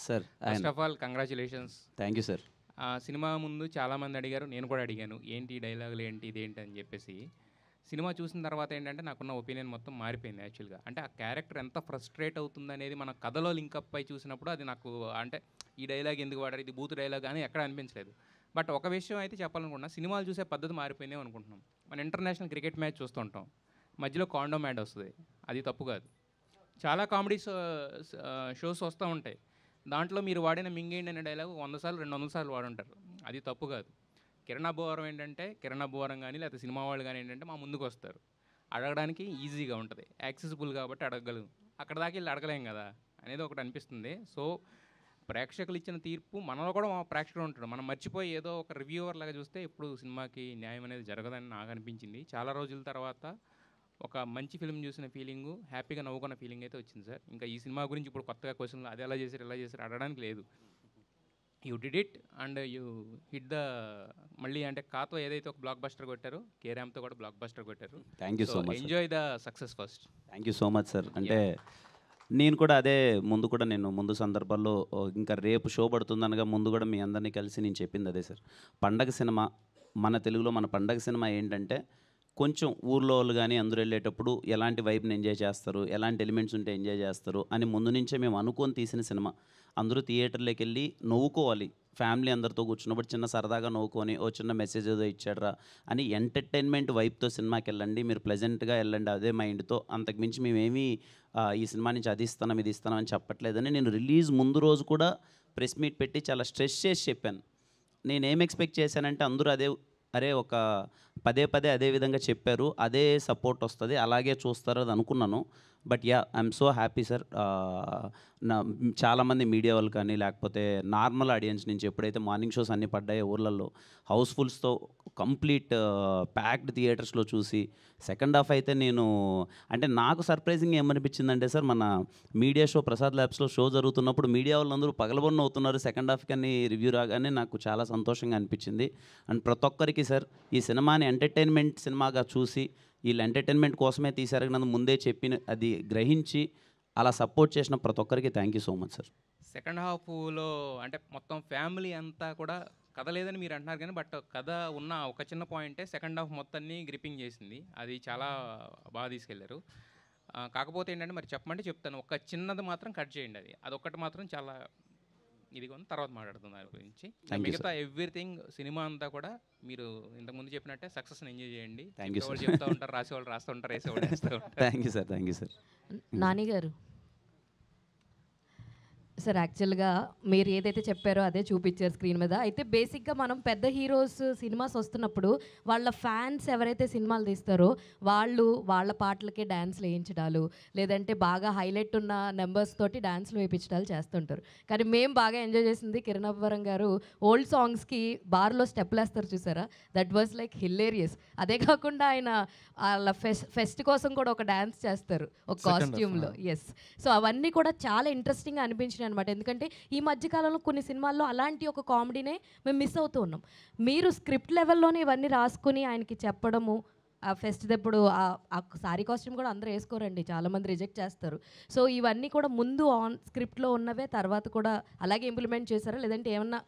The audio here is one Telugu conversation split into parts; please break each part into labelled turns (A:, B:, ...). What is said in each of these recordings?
A: Sir
B: first of all congratulations.
A: Thank you sir.
B: Cinema ముందు చాలామంది అడిగారు, నేను కూడా అడిగాను, ఏంటి ఈ డైలాగులు ఏంటి ఇదేంటి అని చెప్పేసి. సినిమా చూసిన తర్వాత ఏంటంటే నాకున్న ఒపీనియన్ మొత్తం మారిపోయింది యాక్చువల్గా. అంటే ఆ క్యారెక్టర్ ఎంత ఫ్రస్ట్రేట్ అవుతుంది అనేది మన కథలో లింకప్ అయి చూసినప్పుడు అది నాకు అంటే ఈ డైలాగ్ ఎందుకు వాడారు, ఇది బూత్ డైలాగ్ అని ఎక్కడ అనిపించలేదు. బట్ ఒక విషయం అయితే చెప్పాలనుకుంటున్నా, సినిమాలు చూసే పద్ధతి మారిపోయిందేమో అనుకుంటున్నాం. మన ఇంటర్నేషనల్ క్రికెట్ మ్యాచ్ చూస్తుంటాం, మధ్యలో కాండోమ్ యాడ్ వస్తుంది, అది తప్పు కాదు. చాలా కామెడీ షోస్ వస్తూ ఉంటాయి, దాంట్లో మీరు వాడిన మింగేయండి అనే డైలాగ్ 100 సార్లు 200 సార్లు వాడుంటారు, అది తప్పు కాదు. కిరణ్ అబ్బవరం ఏంటంటే, కిరణ్ అబ్బవరం కానీ లేకపోతే సినిమా వాళ్ళు కానీ ఏంటంటే మా ముందుకు వస్తారు, అడగడానికి ఈజీగా ఉంటుంది, యాక్సెసిబుల్ కాబట్టి అడగగలం. అక్కడ దాకా వెళ్ళి అడగలేం కదా అనేది ఒకటి అనిపిస్తుంది. సో ప్రేక్షకులు ఇచ్చిన తీర్పు మనలో కూడా మా ప్రేక్షకుడు ఉంటాడు, మనం మర్చిపోయి ఏదో ఒక రివ్యూవర్ లాగా చూస్తే ఇప్పుడు సినిమాకి న్యాయం అనేది జరగదని నాకు అనిపించింది. చాలా రోజుల తర్వాత ఒక మంచి ఫిల్మ్ చూసిన ఫీలింగు, హ్యాపీగా నవ్వుకున్న ఫీలింగ్ అయితే వచ్చింది సార్. ఇంకా ఈ సినిమా గురించి ఇప్పుడు కొత్తగా క్వశ్చన్లు అది ఎలా చేశారు ఎలా చేశారు అడగడానికి లేదు. You did it and you hit the, మళ్ళీ అంటే కాతో ఏదైతే ఒక బ్లాక్ బస్టర్ కొట్టారో కేరామ్తో కూడా బ్లాక్ బస్టర్ కొట్టారు.
A: Thank you so much.
B: Enjoy the success first.
A: Thank you so much sir. అంటే నేను కూడా అదే ముందు సందర్భాల్లో ఇంకా రేపు షో పడుతుందనగా ముందు కూడా మీ అందరినీ కలిసి నేను చెప్పింది అదే సార్. పండగ సినిమా మన తెలుగులో మన పండగ సినిమా ఏంటంటే కొంచెం ఊర్లో వాళ్ళు కానీ అందరూ వెళ్ళేటప్పుడు ఎలాంటి వైబ్ని ఎంజాయ్ చేస్తారు, ఎలాంటి ఎలిమెంట్స్ ఉంటే ఎంజాయ్ చేస్తారు అని ముందు నుంచే మేము అనుకొని తీసిన సినిమా. అందరూ థియేటర్లోకి వెళ్ళి నవ్వుకోవాలి, ఫ్యామిలీ అందరితో కూర్చున్నప్పుడు చిన్న సరదాగా నవ్వుకొని ఓ చిన్న మెసేజ్ ఏదో ఇచ్చాడ్రా అని ఎంటర్టైన్మెంట్ వైబ్తో సినిమాకి వెళ్ళండి, మీరు ప్లెజెంట్గా వెళ్ళండి అదే మైండ్తో. అంతకుమించి మేమేమీ ఈ సినిమా నుంచి అది ఇస్తున్నాం ఇది ఇస్తున్నాం అని చెప్పట్లేదని నేను రిలీజ్ ముందు రోజు కూడా ప్రెస్ మీట్ పెట్టి చాలా స్ట్రెస్ చేసి చెప్పాను. నేనేం ఎక్స్పెక్ట్ చేశానంటే అందరూ అరే ఒక పదే అదే విధంగా చెప్పారు, అదే సపోర్ట్ వస్తుంది, అలాగే చూస్తారు అది అనుకున్నాను. But yeah I'm so happy sir. చాలామంది మీడియా వాళ్ళు కానీ లేకపోతే నార్మల్ ఆడియన్స్ నుంచి ఎప్పుడైతే మార్నింగ్ షోస్ అన్నీ పడ్డాయో ఊర్లలో హౌస్ఫుల్స్తో కంప్లీట్ ప్యాక్డ్ థియేటర్స్లో చూసి సెకండ్ హాఫ్ అయితే నేను అంటే నాకు సర్ప్రైజింగ్ ఏమనిపించిందంటే సార్, మన మీడియా షో ప్రసాద్ ల్యాబ్స్లో షో జరుగుతున్నప్పుడు మీడియా వాళ్ళందరూ పగలబొన్న అవుతున్నారు సెకండ్ హాఫ్ కానీ రివ్యూ రాగానే నాకు చాలా సంతోషంగా అనిపించింది. అండ్ ప్రతి ఒక్కరికి సార్ ఈ సినిమాని ఎంటర్టైన్మెంట్ సినిమాగా చూసి వీళ్ళు ఎంటర్టైన్మెంట్ కోసమే తీశారు నన్ను ముందే చెప్పిన అది గ్రహించి అలా సపోర్ట్ చేసిన ప్రతి ఒక్కరికి thank you so much sir.
B: Second హాఫ్లో అంటే మొత్తం ఫ్యామిలీ అంతా కూడా కథ లేదని మీరు అంటున్నారు కానీ బట్ కథ ఉన్న ఒక చిన్న పాయింటే సెకండ్ హాఫ్ మొత్తాన్ని గ్రిప్పింగ్ చేసింది, అది చాలా బాగా తీసుకెళ్లారు. కాకపోతే ఏంటంటే మరి చెప్పమంటే చెప్తాను, ఒక చిన్నది మాత్రం కట్ చేయండి, అదొక్కటి మాత్రం చాలా ఇదిగా ఉంది, తర్వాత మాట్లాడుతుంది దాని గురించి. మిగతా ఎవ్రీథింగ్ సినిమా అంతా కూడా మీరు ఇంతకుముందు చెప్పినట్టే సక్సెస్ని ఎంజాయ్ చేయండి. చెప్పేవాళ్ళు చెప్తూ ఉంటారు, రాసేవాళ్ళు రాస్తూ ఉంటారు, వేసేవాళ్ళు వేస్తూ ఉంటారు.
A: Thank you sir.
C: నాని గారు సార్, యాక్చువల్గా మీరు ఏదైతే చెప్పారో అదే చూపించారు స్క్రీన్ మీద. అయితే బేసిక్గా మనం పెద్ద హీరోస్ సినిమాస్ వస్తున్నప్పుడు వాళ్ళ ఫ్యాన్స్ ఎవరైతే సినిమాలు తీస్తారో వాళ్ళ పాటలకే డ్యాన్స్లు వేయించడాలు, లేదంటే బాగా హైలైట్ ఉన్న నెంబర్స్ తోటి డ్యాన్స్లు వేయించడాలు చేస్తుంటారు. కానీ మేము బాగా ఎంజాయ్ చేసింది కిరణ్ అబ్బవరం గారు ఓల్డ్ సాంగ్స్కి బార్లో స్టెప్లు వేస్తారు చూసారా, దట్ వాజ్ లైక్ హిల్లేరియస్. అదే కాకుండా ఆయన వాళ్ళ ఫెస్ట్ కోసం కూడా ఒక డ్యాన్స్ చేస్తారు ఒక కాస్ట్యూమ్లో. ఎస్, సో అవన్నీ కూడా చాలా ఇంట్రెస్టింగ్గా అనిపించినాయి అనమాట. ఎందుకంటే ఈ మధ్యకాలంలో కొన్ని సినిమాల్లో అలాంటి ఒక కామెడీనే మేము మిస్ అవుతూ ఉన్నాం. మీరు స్క్రిప్ట్ లెవెల్లోనే ఇవన్నీ రాసుకుని ఆయనకి చెప్పడము, ఆ ఫెస్ట్ ఎప్పుడు ఆ సారీ కాస్ట్యూమ్ కూడా అందరూ వేసుకోరండి, చాలామంది రిజెక్ట్ చేస్తారు. సో ఇవన్నీ కూడా ముందు ఆన్ స్క్రిప్ట్లో ఉన్నవే తర్వాత కూడా అలాగే ఇంప్లిమెంట్ చేశారా, లేదంటే ఏమన్నా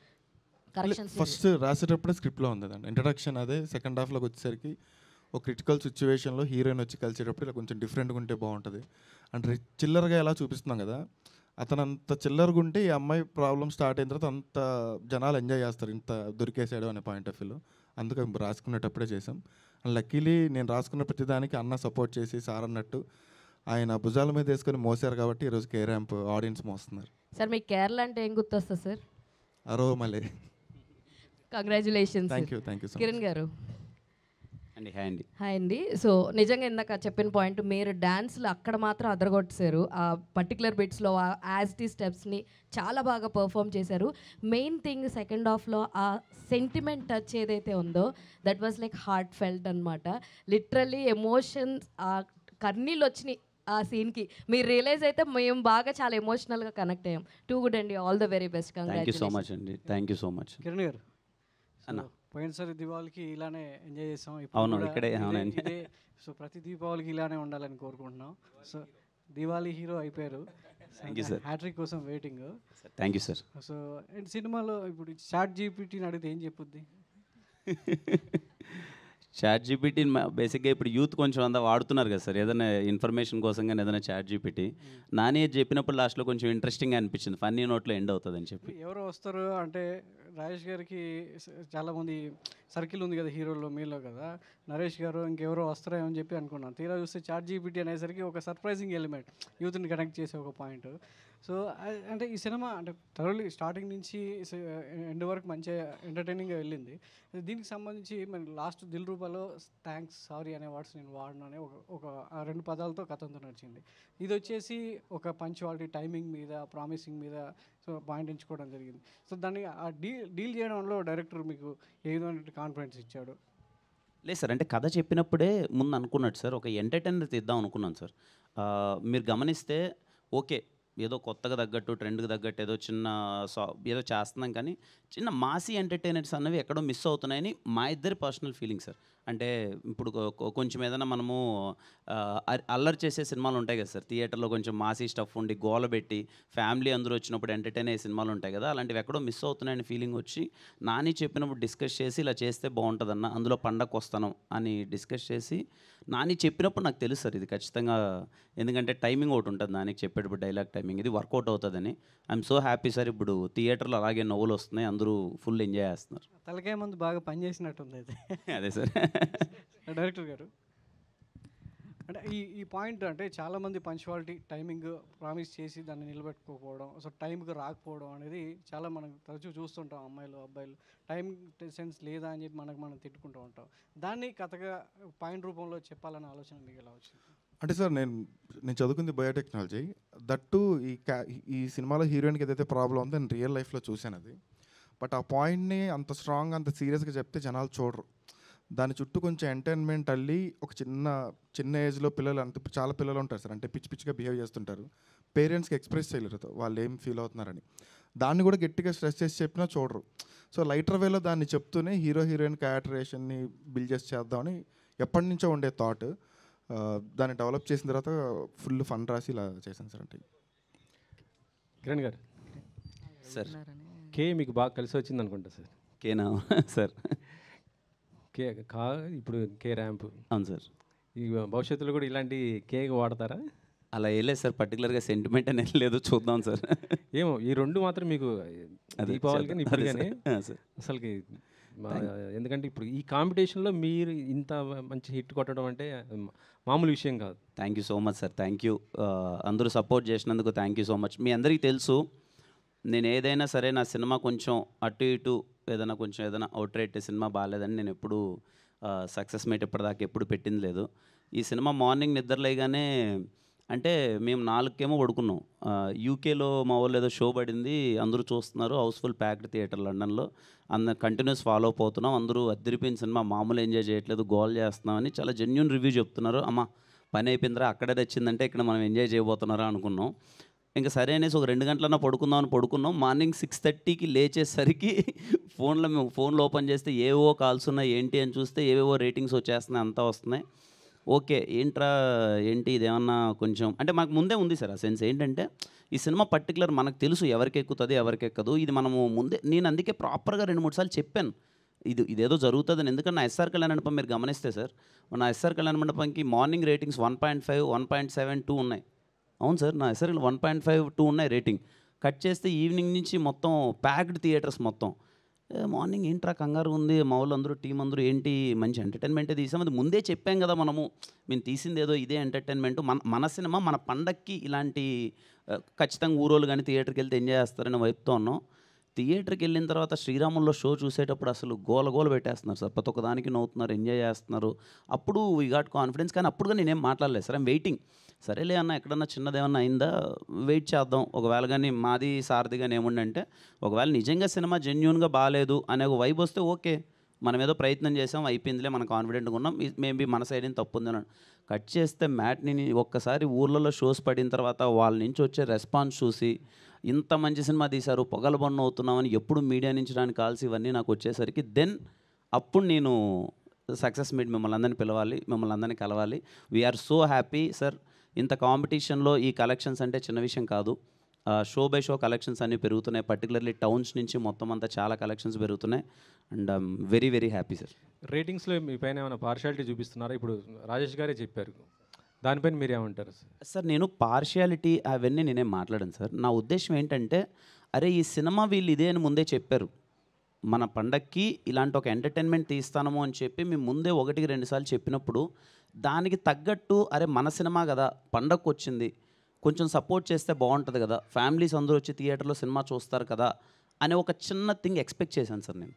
C: కరెక్షన్స్?
D: ఫస్ట్ రాసేటప్పుడే స్క్రిప్ట్లో ఉంది అండి, ఇంట్రడక్షన్ అదే. సెకండ్ హాఫ్లోకి వచ్చేసరికి ఒక క్రిటికల్ సిచ్యువేషన్లో హీరోయిన్ వచ్చి కలిసేటప్పుడు ఇలా కొంచెం డిఫరెంట్గా ఉంటే బాగుంటుంది అంటే చిల్లరగా ఎలా చూపిస్తున్నాం కదా, అతను అంత చిల్లరగా ఉంటే ఈ అమ్మాయి ప్రాబ్లం స్టార్ట్ అయిన తర్వాత అంత జనాలు ఎంజాయ్ చేస్తారు ఇంత దొరికేసాడు అనే పాయింట్ ఆఫ్ వ్యూలో. అందుకే రాసుకునేటప్పుడే చేసాం. అండ్ లక్కీలీ నేను రాసుకున్న ప్రతిదానికి అన్న సపోర్ట్ చేసి సార్ అన్నట్టు ఆయన భుజాల మీద వేసుకొని మోసారు కాబట్టి ఈరోజు కే ర్యాంప్ ఆడియన్స్ మోస్తున్నారు.
C: సార్ మీకు కేరళ అంటే ఏం గుర్తొస్తుంది సార్?
D: అరోమలే.
C: Congratulations.
D: Thank you so much.
C: Kiran గారు హాయ్ అండి. సో నిజంగా ఇందాక చెప్పిన పాయింట్, మీరు డ్యాన్స్లు అక్కడ మాత్రం అదరగొట్టేశారు. ఆ పర్టికులర్ బిట్స్లో యాజ్ టీ స్టెప్స్ని చాలా బాగా పర్ఫామ్ చేశారు. మెయిన్ థింగ్ సెకండ్ హాఫ్లో ఆ సెంటిమెంట్ టచ్ ఏదైతే ఉందో that was like heart felt అనమాట. లిటరల్లీ ఎమోషన్స్, కన్నీళ్ళు వచ్చినాయి ఆ సీన్కి. మీరు రియలైజ్ అయితే మేము బాగా చాలా ఎమోషనల్గా కనెక్ట్ అయ్యాం. టూ గుడ్ అండి, all the very best.
A: Thank you so much అండి. Thank you so much.
E: Kiran గారు, పోయినసారి దీపావళికి ఇలానే ఎంజాయ్ చేసాం.
A: అవును, ఇక్కడే.
E: సో ప్రతి దీపావళికి ఇలానే ఉండాలని కోరుకుంటున్నాం. సో దీపావళి హీరో అయిపోయారు,
A: థ్యాంక్ యూ సార్.
E: హ్యాట్రిక్ కోసం waiting.
A: Thank you sir.
E: So and సినిమాలో ఇప్పుడు చాట్ జీపీటీని అడిగితే ఏం చెప్పుద్ది?
A: చాట్ జీపీటీ బేసిక్గా ఇప్పుడు యూత్ కొంచెం అంతా వాడుతున్నారు కదా సార్, ఏదైనా ఇన్ఫర్మేషన్ కోసం కానీ ఏదైనా చాట్ జీపీటీ. నాని చెప్పినప్పుడు లాస్ట్లో కొంచెం ఇంట్రెస్టింగ్గా అనిపించింది, ఫన్నీ నోట్లో ఎండ్ అవుతుంది అని చెప్పి.
E: ఎవరు వస్తారు అంటే రాజేష్ గారికి చాలామంది సర్కిల్ ఉంది కదా హీరోలో, మీలో కదా, నరేష్ గారు ఇంకెవరో వస్తారేమో అని చెప్పి అనుకున్నాను. తీరా చూస్తే చాట్ జీపీటీ అనేసరికి ఒక సర్ప్రైజింగ్ ఎలిమెంట్, యూత్ని కనెక్ట్ చేసే ఒక పాయింట్. సో అంటే ఈ సినిమా అంటే థరోలీ స్టార్టింగ్ నుంచి ఎండ్ వరకు మంచిగా ఎంటర్టైనింగ్గా వెళ్ళింది. దీనికి సంబంధించి మన లాస్ట్ దిల్ రూపాలో థ్యాంక్స్ సారీ అనే వర్డ్స్ నేను వాడను అనే ఒక 2 పదాలతో కథంతో నడిచింది. ఇది వచ్చేసి ఒక పంచువాలిటీ, టైమింగ్ మీద, ప్రామిసింగ్ మీద సో పాయింట్ ఎంచుకోవడం జరిగింది. సో దాన్ని ఆ డీల్ చేయడంలో డైరెక్టర్ మీకు ఏ విధమైన కాన్ఫిడెన్స్ ఇచ్చాడు?
A: లేదు సార్, అంటే కథ చెప్పినప్పుడే ముందు అనుకున్నట్టు సార్, ఒక ఎంటర్టైనర్ తీద్దాం అనుకున్నాను సార్. మీరు గమనిస్తే ఓకే, ఏదో కొత్తగా తగ్గట్టు ట్రెండ్కి తగ్గట్టు ఏదో చిన్న ఏదో చేస్తున్నాం, కానీ చిన్న మాసీ ఎంటర్టైనర్స్ అన్నవి ఎక్కడో మిస్ అవుతున్నాయని మా ఇద్దరి పర్సనల్ ఫీలింగ్ సార్. అంటే ఇప్పుడు కొంచెం ఏదైనా మనము అల్లరి చేసే సినిమాలు ఉంటాయి కదా సార్, థియేటర్లో కొంచెం మాసీ స్టఫ్ ఉండి గోల పెట్టి ఫ్యామిలీ అందరూ వచ్చినప్పుడు ఎంటర్టైన్ అయ్యే సినిమాలు ఉంటాయి కదా, అలాంటివి ఎక్కడో మిస్ అవుతున్నాయని ఫీలింగ్ వచ్చి నాని చెప్పినప్పుడు డిస్కస్ చేసి ఇలా చేస్తే బాగుంటుందన్న, అందులో పండగకు వస్తాను అని డిస్కస్ చేసి నాని చెప్పినప్పుడు నాకు తెలుసు సార్ ఇది ఖచ్చితంగా, ఎందుకంటే టైమింగ్ ఒకటి ఉంటుంది నానికి చెప్పేటప్పుడు డైలాగ్ టైమింగ్, ఇది వర్కౌట్ అవుతుందని. I'm so happy sir. ఇప్పుడు థియేటర్లో అలాగే నవ్వులు వస్తున్నాయి, అందరూ ఫుల్ ఎంజాయ్ చేస్తున్నారు.
E: తలకాయ ముందు బాగా పనిచేసినట్టుంది అయితే
A: అదే సార్.
E: డైరెక్టర్ గారు అంటే ఈ పాయింట్ అంటే చాలామంది పంచువాలిటీ, టైమింగ్ ప్రామిస్ చేసి దాన్ని నిలబెట్టుకోకపోవడం, సో టైంకి రాకపోవడం అనేది చాలా మనం తరచూ చూస్తుంటాం. అమ్మాయిలు అబ్బాయిలు టైం సెన్స్ లేదా అని చెప్పి మనం తిట్టుకుంటూ ఉంటాం. దాన్ని కథగా పాయింట్ రూపంలో చెప్పాలనే ఆలోచన మీకు ఎలా వచ్చింది?
D: అంటే సార్ నేను చదువుకుంది బయోటెక్నాలజీ, దట్టు ఈ సినిమాలో హీరోయిన్కి ఏదైతే ప్రాబ్లం ఉందో నేను రియల్ లైఫ్లో చూశాను అది. బట్ ఆ పాయింట్ని అంత స్ట్రాంగ్, అంత సీరియస్గా చెప్తే జనాలు చూడరు. దాని చుట్టూ కొంచెం ఎంటర్టైన్మెంట్ అల్లి ఒక చిన్న ఏజ్లో పిల్లలు చాలా పిల్లలు ఉంటారు సార్, అంటే పిచ్చి పిచ్చిగా బిహేవ్ చేస్తుంటారు, పేరెంట్స్కి ఎక్స్ప్రెస్ చేయలేరు వాళ్ళు ఏం ఫీల్ అవుతున్నారని. దాన్ని కూడా గట్టిగా స్ట్రెస్ చేసి చెప్పినా చూడరు. సో లైటర్ వేలో దాన్ని చెప్తూనే హీరో హీరోయిన్ క్యారెక్టరేషన్ని బిల్డ్ చేసి చేద్దామని ఎప్పటి నుంచో ఉండే థాట్, దాన్ని డెవలప్ చేసిన తర్వాత ఫుల్ ఫన్ రాసి ఇలా చేశాను సార్. అంటే
F: కిరణ్ గారు
A: సార్,
F: కే మీకు బాగా కలిసి వచ్చింది అనుకుంటా సార్.
A: కేనా సార్?
F: కే ఇప్పుడు కే ర్యాంప్.
A: అవును సార్.
F: ఈ భవిష్యత్తులో కూడా ఇలాంటి కేక్ వాడతారా?
A: అలా వేయలేదు సార్, పర్టికులర్గా సెంటిమెంట్ అనేది లేదు, చూద్దాం సార్.
F: ఏమో ఈ 2 మాత్రం మీకు దీపావళి కానీ ఇప్పుడు కానీ అసలుకి ఎందుకంటే ఇప్పుడు ఈ కాంపిటీషన్లో మీరు ఇంత మంచి హిట్ కొట్టడం అంటే మామూలు విషయం కాదు.
A: Thank you so much sir, thank you. అందరూ సపోర్ట్ చేసినందుకు థ్యాంక్ యూ సో మచ్. మీ అందరికీ తెలుసు, నేను ఏదైనా సరే నా సినిమా కొంచెం అటు ఇటు ఏదైనా అవుట్ రేట్ సినిమా బాగాలేదని నేను ఎప్పుడు సక్సెస్ మీట్ ఇప్పటిదాకా ఎప్పుడు పెట్టింది లేదు. ఈ సినిమా మార్నింగ్ నిద్రలేగానే, అంటే మేము 4కేమో పడుకున్నాం. యూకేలో మా వాళ్ళు ఏదో షో పడింది, అందరూ చూస్తున్నారు, హౌస్ఫుల్ ప్యాక్డ్ థియేటర్ లండన్లో, అందరు కంటిన్యూస్ ఫాలో అప్ అవుతున్నాం, అందరూ అద్దరిపోయిన సినిమా, మామూలు ఎంజాయ్ చేయట్లేదు, గోల్ చేస్తున్నామని చాలా జెన్యూన్ రివ్యూ చెప్తున్నారు. అమ్మ పని అయిపోయిందిరా, అక్కడే తెచ్చిందంటే ఇక్కడ మనం ఎంజాయ్ చేయబోతున్నారా అనుకున్నాం. ఇంకా సరే అనేసి ఒక 2 గంటలన్నా పడుకున్నాం. మార్నింగ్ 6:30కి లేచేసరికి ఫోన్లో ఓపెన్ చేస్తే ఏవో కాల్స్ ఉన్నాయి, ఏంటి అని చూస్తే ఏవేవో రేటింగ్స్ వచ్చేస్తున్నాయి, అంతా వస్తున్నాయి. ఓకే ఏంటి ఇదేమన్నా కొంచెం అంటే మాకు ముందే ఉంది సార్ ఆ సెన్స్, ఏంటంటే ఈ సినిమా పర్టికులర్ మనకు తెలుసు ఎవరికి ఎక్కుతుంది ఎవరికి ఎక్కదు, ఇది మనము ముందే, నేను అందుకే ప్రాపర్గా 2-3 సార్లు చెప్పాను ఇదేదో జరుగుతుందని. ఎందుకంటే నా ఎస్ఆర్ కళ్యాణ మండపం మీరు గమనిస్తే సార్, నా ఎస్ఆర్ కళ్యాణ మండపంకి మార్నింగ్ రేటింగ్స్ 1.5, 1.7, 2 ఉన్నాయి. అవును సార్, నా ఎస్ఆర్ 1.5, 2 ఉన్నాయి రేటింగ్. కట్ చేస్తే ఈవినింగ్ నుంచి మొత్తం ప్యాక్డ్ థియేటర్స్ మొత్తం. మార్నింగ్ ఏంట్రా కంగారు ఉంది, మా వాళ్ళు అందరూ టీం అందరూ ఏంటి మంచి ఎంటర్టైన్మెంటే తీసాం, అది ముందే చెప్పాం కదా మనము, మేము తీసింది ఏదో ఇదే ఎంటర్టైన్మెంట్, మన సినిమా మన పండక్కి ఇలాంటి ఖచ్చితంగా ఊరోళ్ళు కానీ థియేటర్కి వెళ్తే ఎంజాయ్ చేస్తారని వైపుతో ఉన్నాం. థియేటర్కి వెళ్ళిన తర్వాత శ్రీరాముల్లో షో చూసేటప్పుడు అసలు గోల పెట్టేస్తున్నారు సార్, ప్రతి ఒక్కదానికి నవ్వుతున్నారు, ఎంజాయ్ చేస్తున్నారు. అప్పుడు వీ గాట్ కాన్ఫిడెన్స్. కానీ అప్పుడుగా నేనేం మాట్లాడలేదు సార్, ఐమ్ వెయిటింగ్. సరేలే అన్న ఎక్కడన్నా చిన్నదేమన్నా అయిందా వెయిట్ చేద్దాం, ఒకవేళ కానీ మాది సారథి కానీ ఏముండంటే ఒకవేళ నిజంగా సినిమా జెన్యూన్గా బాగాలేదు అనే ఒక వైబ్ వస్తే ఓకే, మనం ఏదో ప్రయత్నం చేసాం అయిపోయిందిలే, మనం కాన్ఫిడెంట్గా ఉన్నాం, మేబీ మన సైడ్ ఏం తప్పు ఉందని. కట్ చేస్తే మ్యాట్ని ఒక్కసారి ఊర్లలో షోస్ పడిన తర్వాత వాళ్ళ నుంచి వచ్చే రెస్పాన్స్ చూసి ఇంత మంచి సినిమా తీశారు, పొగలబొన్న అవుతున్నామని ఎప్పుడు మీడియా నుంచి రాని కాల్స్ ఇవన్నీ నాకు వచ్చేసరికి దెన్ అప్పుడు నేను సక్సెస్ మీట్ మిమ్మల్ని అందరినీ పిలవాలి, మిమ్మల్ని అందరినీ కలవాలి. We are so happy sir. ఇంత కాంపిటీషన్లో ఈ కలెక్షన్స్ అంటే చిన్న విషయం కాదు. షో బై షో కలెక్షన్స్ అన్నీ పెరుగుతున్నాయి. పర్టికులర్లీ టౌన్స్ నుంచి మొత్తం అంతా చాలా కలెక్షన్స్ పెరుగుతున్నాయి. And I'm very very happy sir.
F: రేటింగ్స్లో మీ పైన ఏమైనా పార్షాలిటీ చూపిస్తున్నారా? ఇప్పుడు రాజేష్ గారే చెప్పారు, దానిపైన మీరు ఏమంటారు?
A: సార్ నేను పార్షియాలిటీ అవన్నీ నేనేం మాట్లాడాను సార్. నా ఉద్దేశం ఏంటంటే, అరే ఈ సినిమా వీళ్ళు ఇదే అని ముందే చెప్పారు, మన పండక్కి ఇలాంటి ఒక ఎంటర్టైన్మెంట్ తీస్తాము అని చెప్పి మేము ముందే 1-2 సార్లు చెప్పినప్పుడు దానికి తగ్గట్టు అరే మన సినిమా కదా, పండగకు వచ్చింది, కొంచెం సపోర్ట్ చేస్తే బాగుంటుంది కదా, ఫ్యామిలీస్ అందరూ వచ్చి థియేటర్లో సినిమా చూస్తారు కదా అనే ఒక చిన్న థింగ్ ఎక్స్పెక్ట్ చేశాను సార్ నేను.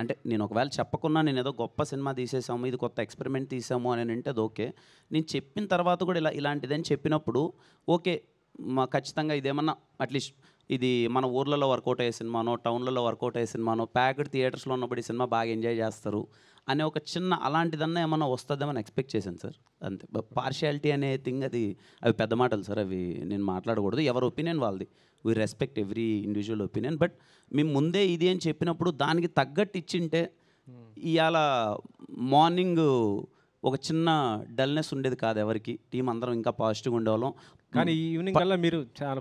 A: అంటే నేను ఒకవేళ చెప్పకున్నా నేను ఏదో గొప్ప సినిమా తీసేసాము, ఇది కొత్త ఎక్స్పెరిమెంట్ తీసాము అని అంటే అది ఓకే. నేను చెప్పిన తర్వాత కూడా ఇలాంటిదని చెప్పినప్పుడు ఓకే, ఖచ్చితంగా ఇదేమన్నా అట్లీస్ట్ ఇది మన ఊర్లలో వర్కౌట్ అయ్యే సినిమానో, టౌన్లలో వర్కౌట్ అయ్యే సినిమానో, ప్యాక్డ్ థియేటర్స్లో ఉన్నప్పుడు ఈ సినిమా బాగా ఎంజాయ్ చేస్తారు అనే ఒక చిన్న అలాంటిదన్నా ఏమన్నా వస్తుందేమని ఎక్స్పెక్ట్ చేశాను సార్. అంతే. పార్షియాలిటీ అనే థింగ్ అవి పెద్ద మాటలు సార్, అవి నేను మాట్లాడకూడదు. ఎవరి ఒపీనియన్ వాళ్ళది, we respect every individual opinion. But మేము ముందే ఇది అని చెప్పినప్పుడు దానికి తగ్గట్టు ఇచ్చింటే ఇవాళ మార్నింగ్ ఒక చిన్న డల్నెస్ ఉండేది కాదు ఎవరికి, టీం అందరం ఇంకా పాజిటివ్గా ఉండేవాళ్ళం.
F: కానీ ఈ ఈవినింగ్ కల్లా మీరు చాలా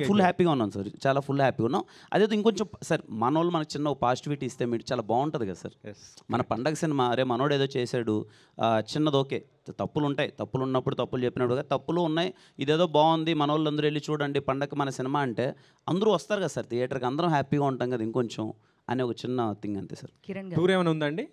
A: ఫుల్ హ్యాపీగా ఉన్నాం సార్, చాలా ఫుల్ హ్యాపీగా ఉన్నాం. అదే ఇంకొంచెం సార్ మన వాళ్ళు మనకు చిన్న పాజిటివిటీ ఇస్తే మీరు చాలా బాగుంటుంది కదా సార్. మన పండగ సినిమా అరే మనోడు ఏదో చేశాడు చిన్నది ఓకే, తప్పులు ఉంటాయి, తప్పులు ఉన్నప్పుడు తప్పులు చెప్పినప్పుడు తప్పులు ఉన్నాయి, ఇదేదో బాగుంది మన వాళ్ళు అందరూ వెళ్ళి చూడండి పండగ మన సినిమా అంటే అందరూ వస్తారు కదా సార్ థియేటర్కి, అందరం హ్యాపీగా ఉంటాం కదా ఇంకొంచెం అనే ఒక చిన్న థింగ్ అంతే సార్.
C: కిరణ్
F: టూర్ ఏమైనా ఉందండి?